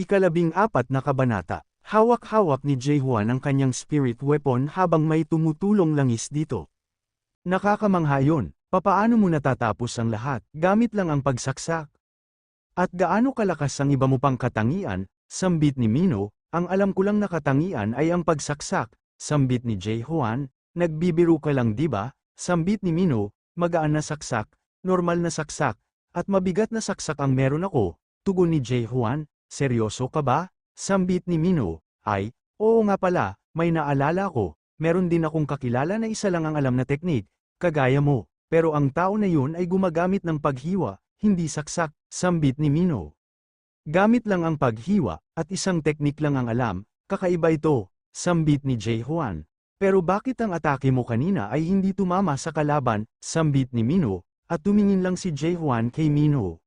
Ika-14 na kabanata. Hawak-hawak ni Jae-hwan ang kanyang spirit weapon habang may tumutulong langis dito. Nakakamangha yun, papaano mo natatapos ang lahat, gamit lang ang pagsaksak? At gaano kalakas ang iba mo pang katangian, sambit ni Mino, ang alam ko lang na katangian ay ang pagsaksak, sambit ni Jae-hwan, nagbibiro ka lang diba, sambit ni Mino, magaan na saksak, normal na saksak, at mabigat na saksak ang meron ako, tugon ni Jae-hwan, seryoso ka ba? Sambit ni Mino, ay, oo nga pala, may naalala ko, meron din akong kakilala na isa lang ang alam na teknik, kagaya mo, pero ang tao na yun ay gumagamit ng paghiwa, hindi saksak, sambit ni Mino. Gamit lang ang paghiwa, at isang teknik lang ang alam, kakaiba ito, sambit ni Jae-hwan. Pero bakit ang atake mo kanina ay hindi tumama sa kalaban, sambit ni Mino, at tumingin lang si Jae-hwan kay Mino.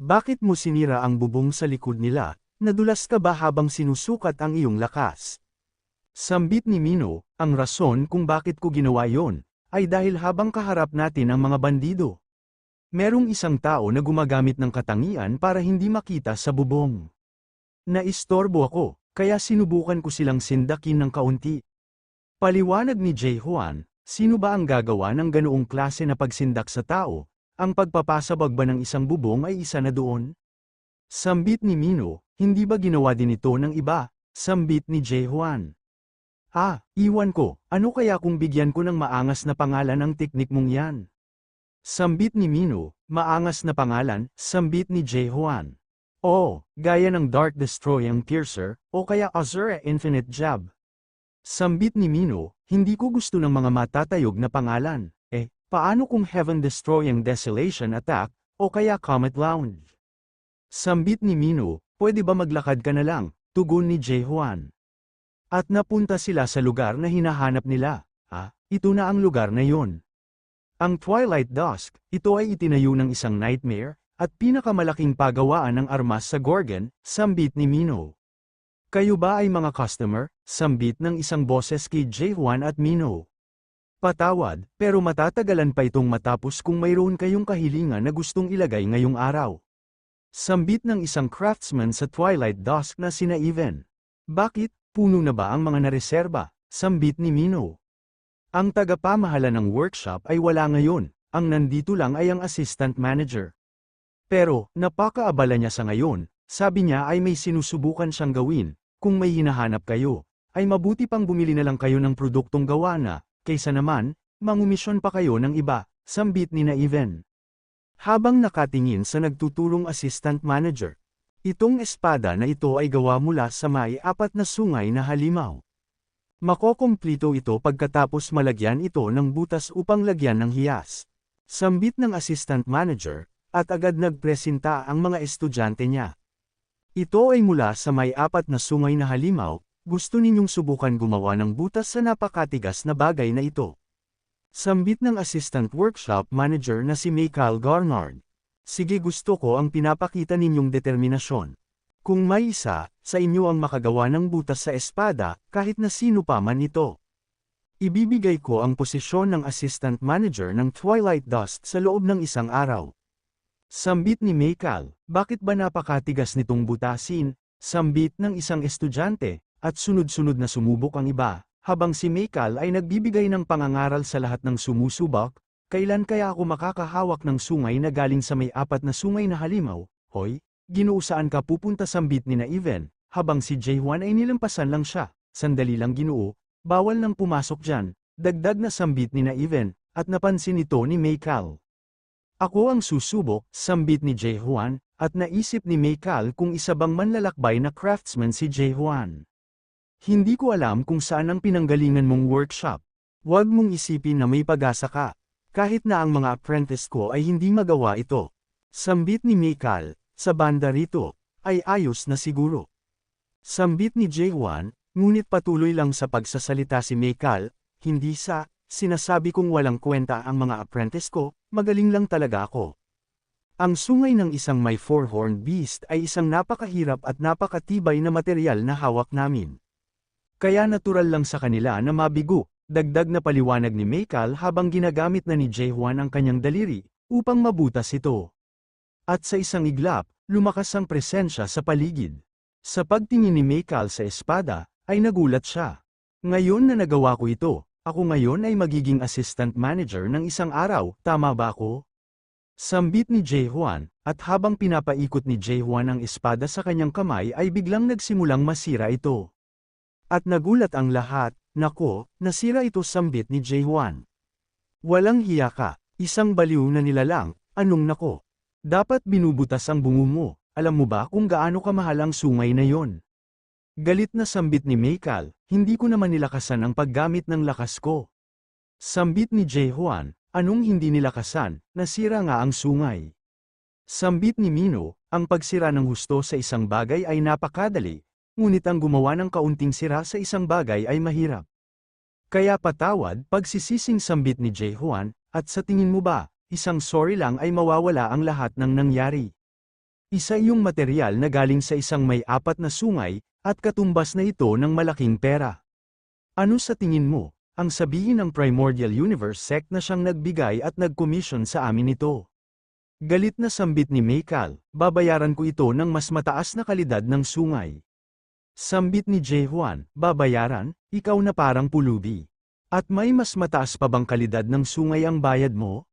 Bakit mo sinira ang bubong sa likod nila? Nadulas ka ba habang sinusukat ang iyong lakas? Sambit ni Mino, ang rason kung bakit ko ginawa yon, ay dahil habang kaharap natin ang mga bandido. Merong isang tao na gumagamit ng katangian para hindi makita sa bubong. Naistorbo ako, kaya sinubukan ko silang sindakin ng kaunti. Paliwanag ni Jae-hwan, sino ba ang gagawa ng ganoong klase na pagsindak sa tao? Ang pagpapasabag ba ng isang bubong ay isa na doon? Sambit ni Mino, hindi ba ginawa din ito ng iba? Sambit ni Jae-hwan. Iwan ko, ano kaya kung bigyan ko ng maangas na pangalan ang teknik mong yan? Sambit ni Mino, maangas na pangalan, sambit ni Jae-hwan. Gaya ng Dark Destroying Piercer, o kaya Azura Infinite Jab. Sambit ni Mino, hindi ko gusto ng mga matatayog na pangalan. Paano kung Heaven Destroying Desolation Attack, o kaya Comet Lounge? Sambit ni Mino, pwede ba maglakad ka na lang, tugon ni Jae-hwan. At napunta sila sa lugar na hinahanap nila. Ito na ang lugar na yon. Ang Twilight Dusk, ito ay itinayo ng isang nightmare, at pinakamalaking pagawaan ng armas sa Gorgon, sambit ni Mino. Kayo ba ay mga customer? Sambit ng isang boses kay Jae-hwan at Mino. Patawad, pero matatagalan pa itong matapos kung mayroon kayong kahilingan na gustong ilagay ngayong araw. Sambit ng isang craftsman sa Twilight Dusk na sina Even. Bakit, puno na ba ang mga nareserba? Sambit ni Mino. Ang tagapamahala ng workshop ay wala ngayon, ang nandito lang ay ang assistant manager. Pero, napakaabala niya sa ngayon, sabi niya ay may sinusubukan siyang gawin, kung may hinahanap kayo, ay mabuti pang bumili na lang kayo ng produktong gawa na, kaysa naman, mangumisyon pa kayo ng iba, sambit ni na Even. Habang nakatingin sa nagtutulong assistant manager. Itong espada na ito ay gawa mula sa may 4 na sungay na halimaw. Makokomplito ito pagkatapos malagyan ito ng butas upang lagyan ng hiyas. Sambit ng assistant manager, at agad nagpresenta ang mga estudyante niya. Ito ay mula sa may 4 na sungay na halimaw, gusto ninyong subukan gumawa ng butas sa napakatigas na bagay na ito. Sambit ng assistant workshop manager na si Michael Garnard. Sige, gusto ko ang pinapakita ninyong determinasyon. Kung may isa, sa inyo ang makagawa ng butas sa espada, kahit na sino pa man ito. Ibibigay ko ang posisyon ng assistant manager ng Twilight Dust sa loob ng isang araw. Sambit ni Michael, bakit ba napakatigas nitong butasin? Sambit ng isang estudyante, at sunod-sunod na sumubok ang iba. Habang si Michael ay nagbibigay ng pangangaral sa lahat ng sumusubok, kailan kaya ako makakahawak ng sungay na galing sa may 4 na sungay na halimaw? Hoy, Ginoo, saan ka pupunta? Sambit ni na Even, habang si Jae-hwan ay nilampasan lang siya. Sandali lang Ginoo, bawal nang pumasok dyan, dagdag na sambit ni na Even, at napansin ito ni Michael. Ako ang susubok, sambit ni Jae-hwan, at naisip ni Michael kung isa bang manlalakbay na craftsman si Jae-hwan. Hindi ko alam kung saan ang pinanggalingan mong workshop. Huwag mong isipin na may pag-asa ka. Kahit na ang mga apprentice ko ay hindi magawa ito. Sambit ni Michael, sa banda rito, ay ayos na siguro. Sambit ni Jae-hwan, ngunit patuloy lang sa pagsasalita si Michael, hindi sinasabi kong walang kwenta ang mga apprentice ko, magaling lang talaga ako. Ang sungay ng isang may 4-horned beast ay isang napakahirap at napakatibay na material na hawak namin. Kaya natural lang sa kanila na mabigo, dagdag na paliwanag ni Michael habang ginagamit na ni Jae-hwan ang kanyang daliri, upang mabutas ito. At sa isang iglap, lumakas ang presensya sa paligid. Sa pagtingin ni Mikal sa espada, ay nagulat siya. Ngayon na nagawa ko ito, ako ngayon ay magiging assistant manager ng isang araw, tama ba ako? Sambit ni Jae-hwan, at habang pinapaikot ni Jae-hwan ang espada sa kanyang kamay ay biglang nagsimulang masira ito. At nagulat ang lahat, nako, nasira ito sambit ni Jae-hwan. Walang hiya ka, isang baliw na nilalang, anong nako? Dapat binubutas ang bungo mo, alam mo ba kung gaano kamahal ang sungay na yon? Galit na sambit ni Mikal, hindi ko naman nilakasan ang paggamit ng lakas ko. Sambit ni Jae-hwan, anong hindi nilakasan, nasira nga ang sungay. Sambit ni Mino, ang pagsira ng husto sa isang bagay ay napakadali, ngunit ang gumawa ng kaunting sira sa isang bagay ay mahirap. Kaya patawad pagsisising sambit ni Jae-hwan, at sa tingin mo ba, isang sorry lang ay mawawala ang lahat ng nangyari. Isa iyong material na galing sa isang may 4 na sungay, at katumbas na ito ng malaking pera. Ano sa tingin mo, ang sabihin ng Primordial Universe Sect na siyang nagbigay at nag-commission sa amin ito? Galit na sambit ni Mikal, babayaran ko ito ng mas mataas na kalidad ng sungay. Sambit ni Jae-hwan, babayaran, ikaw na parang pulubi. At may mas mataas pa bang kalidad ng sungay ang bayad mo?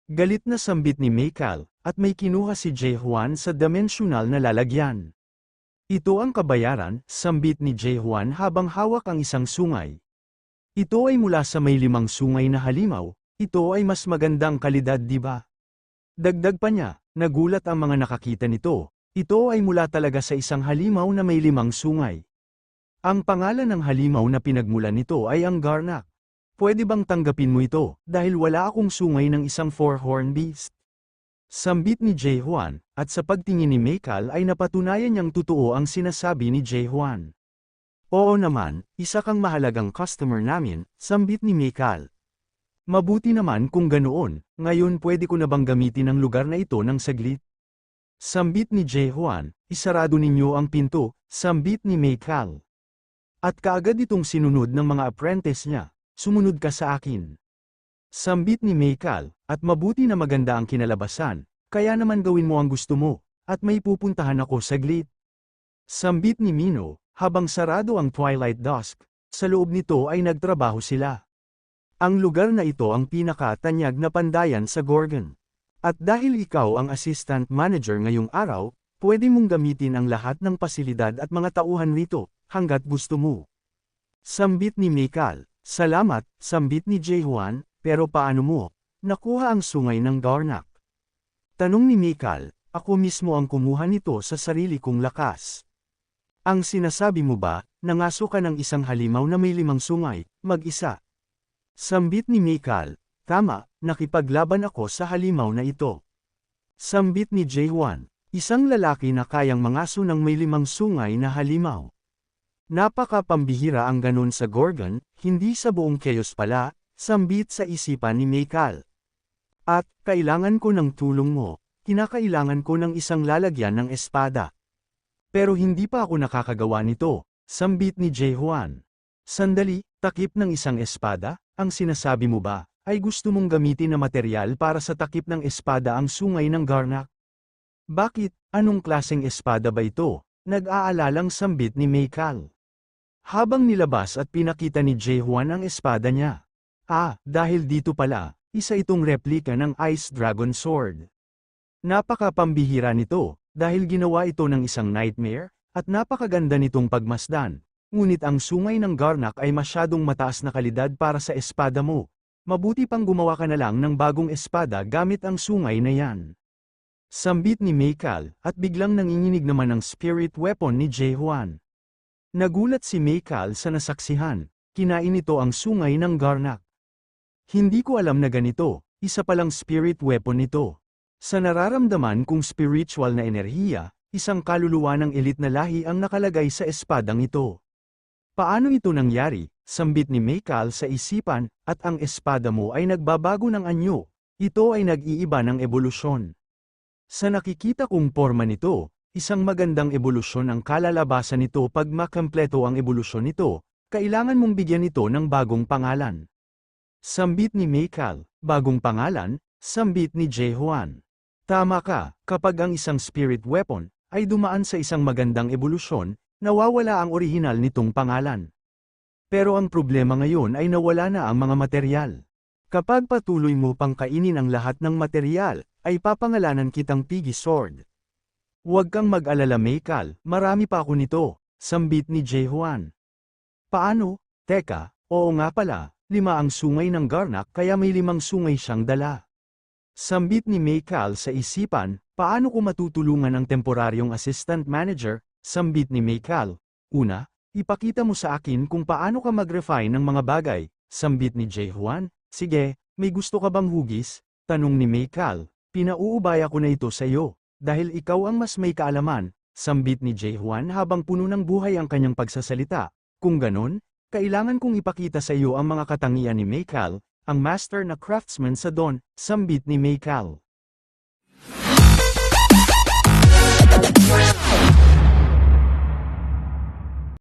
Galit na sambit ni Mikal, at may kinuha si Jae-hwan sa dimensional na lalagyan. Ito ang kabayaran, sambit ni Jae-hwan habang hawak ang isang sungay. Ito ay mula sa may 5 sungay na halimaw, ito ay mas magandang kalidad di ba? Dagdag pa niya, nagulat ang mga nakakita nito, ito ay mula talaga sa isang halimaw na may 5 sungay. Ang pangalan ng halimaw na pinagmulan nito ay ang Garnak. Pwede bang tanggapin mo ito, dahil wala akong sungay ng isang 4-horn beast? Sambit ni Jae-hwan, at sa pagtingin ni Mikal ay napatunayan niyang totoo ang sinasabi ni Jae-hwan. Oo naman, isa kang mahalagang customer namin, sambit ni Mikal. Mabuti naman kung ganoon, ngayon pwede ko na bang gamitin ang lugar na ito ng saglit? Sambit ni Jae-hwan, isarado ninyo ang pinto, sambit ni Mikal. At kaagad itong sinunod ng mga apprentice niya, sumunod ka sa akin. Sambit ni Mikal, at mabuti na maganda ang kinalabasan, kaya naman gawin mo ang gusto mo, at may pupuntahan ako saglit. Sambit ni Mino, habang sarado ang Twilight Dusk, sa loob nito ay nagtrabaho sila. Ang lugar na ito ang pinakatanyag na pandayan sa Gorgon. At dahil ikaw ang assistant manager ngayong araw, pwede mong gamitin ang lahat ng pasilidad at mga tauhan rito, hanggat gusto mo. Sambit ni Mikal, salamat, sambit ni Jae-hwan, pero paano mo nakuha ang sungay ng Garnak? Tanong ni Mikal, ako mismo ang kumuha nito sa sarili kong lakas. Ang sinasabi mo ba, nangaso ka ng isang halimaw na may 5 sungay, mag-isa? Sambit ni Mikal, tama, nakipaglaban ako sa halimaw na ito. Sambit ni Jae-hwan, isang lalaki na kayang mangaso ng may 5 sungay na halimaw. Napaka-pambihira ang ganun sa Gorgon, hindi sa buong Chaos pala, sambit sa isipan ni Mikal. At, kailangan ko ng tulong mo, kinakailangan ko ng isang lalagyan ng espada. Pero hindi pa ako nakakagawa nito, sambit ni Jae-hwan. Sandali, takip ng isang espada, ang sinasabi mo ba, ay gusto mong gamitin na material para sa takip ng espada ang sungay ng Garnak? Bakit, anong klaseng espada ba ito? Nag-aalalang sambit ni Mikal. Habang nilabas at pinakita ni Jae-hwan ang espada niya. Dahil dito pala, isa itong replika ng Ice Dragon Sword. Napaka-pambihira nito, dahil ginawa ito ng isang nightmare, at napakaganda nitong pagmasdan. Ngunit ang sungay ng Garnak ay masyadong mataas na kalidad para sa espada mo. Mabuti pang gumawa ka na lang ng bagong espada gamit ang sungay na yan. Sambit ni Mikal, at biglang nanginginig naman ang spirit weapon ni Jae-hwan. Nagulat si Mikal sa nasaksihan, kinain nito ang sungay ng Garnak. Hindi ko alam na ganito, isa palang spirit weapon nito. Sa nararamdaman kong spiritual na enerhiya, isang kaluluwa ng elite na lahi ang nakalagay sa espadang ito. Paano ito nangyari? Sambit ni Mikal sa isipan, at ang espada mo ay nagbabago ng anyo. Ito ay nag-iiba ng ebolusyon. Sa nakikita kong porma nito, isang magandang ebolusyon ang kalalabasan nito pag makumpleto ang ebolusyon nito, kailangan mong bigyan ito ng bagong pangalan. Sambit ni Mikal, bagong pangalan, sambit ni Jae-hwan. Tama ka, kapag ang isang spirit weapon, ay dumaan sa isang magandang ebolusyon, nawawala ang orihinal nitong pangalan. Pero ang problema ngayon ay nawala na ang mga materyal. Kapag patuloy mo pang kainin ang lahat ng materyal, ay papangalanan kitang Piggy Sword. Huwag kang mag-alala Michael, marami pa ako nito, sambit ni Jae-hwan. Paano? Teka, oo nga pala, 5 ang sungay ng Garnak kaya may 5 sungay siyang dala. Sambit ni Michael sa isipan, paano ko matutulungan ang temporaryong assistant manager, sambit ni Michael. Una, ipakita mo sa akin kung paano ka mag-refine ng mga bagay, sambit ni Jae-hwan. Sige, may gusto ka bang hugis? Tanong ni Michael. Pinauubaya ko na ito sa iyo, dahil ikaw ang mas may kaalaman, sambit ni Jae-hwan habang puno ng buhay ang kanyang pagsasalita. Kung ganon, kailangan kong ipakita sa iyo ang mga katangian ni Michael, ang master na craftsman sa Dawn, sambit ni Michael.